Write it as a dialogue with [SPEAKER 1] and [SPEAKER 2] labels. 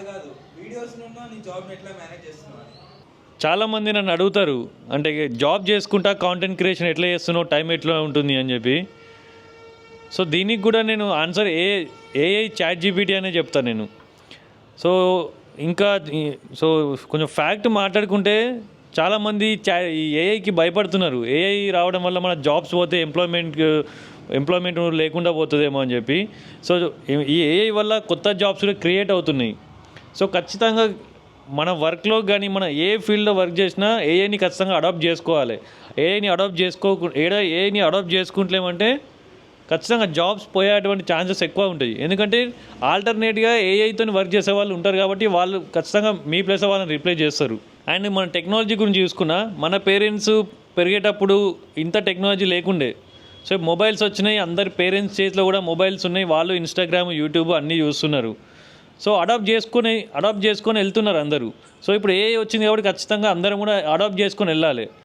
[SPEAKER 1] అది కాదు వీడియోస్ నుండి నీ జాబ్ని ఎట్లా మేనేజ్ చేస్తున్నావు అని.
[SPEAKER 2] చాలామంది నన్ను అడుగుతారు, అంటే జాబ్ చేసుకుంటా కాంటెంట్ క్రియేషన్ ఎట్లా చేస్తున్నావు, టైం ఎట్లా ఉంటుంది అని చెప్పి. సో దీనికి కూడా నేను ఆన్సర్ ఏఐ చాట్ జీపీటీ అనే చెప్తాను నేను. సో ఇంకా సో కొంచెం ఫ్యాక్ట్ మాట్లాడుకుంటే చాలామంది ఈ ఏఐకి భయపడుతున్నారు. ఏఐ రావడం వల్ల మన జాబ్స్ పోతే ఎంప్లాయ్మెంట్ లేకుండా పోతుందేమో అని చెప్పి. సో ఈ ఏఐ వల్ల కొత్త జాబ్స్ కూడా క్రియేట్ అవుతున్నాయి. సో ఖచ్చితంగా మన వర్క్లో కానీ మన ఏ ఫీల్డ్లో వర్క్ చేసినా ఏఐని ఖచ్చితంగా అడాప్ట్ చేసుకోవాలి. ఏఐని అడాప్ట్ చేసుకుంటలేమంటే ఖచ్చితంగా జాబ్స్ పోయేటువంటి ఛాన్సెస్ ఎక్కువ ఉంటాయి. ఎందుకంటే ఆల్టర్నేట్గా ఏఐతో వర్క్ చేసే వాళ్ళు ఉంటారు కాబట్టి వాళ్ళు ఖచ్చితంగా మీ ప్లేస్ వాళ్ళని రిప్లేస్ చేస్తారు. అండ్ మన టెక్నాలజీ గురించి చూసుకున్నా, మన పేరెంట్స్ పెరిగేటప్పుడు ఇంత టెక్నాలజీ లేకుండే. సో మొబైల్స్ వచ్చినాయి, అందరి పేరెంట్స్ చేతిలో కూడా మొబైల్స్ ఉన్నాయి, వాళ్ళు ఇన్స్టాగ్రామ్ యూట్యూబ్ అన్నీ చూస్తున్నారు. సో అడాప్ట్ చేసుకొని వెళ్తున్నారు అందరూ. సో ఇప్పుడు ఏఐ వచ్చింది కాబట్టి ఖచ్చితంగా అందరం కూడా అడాప్ట్ చేసుకొని వెళ్ళాలి.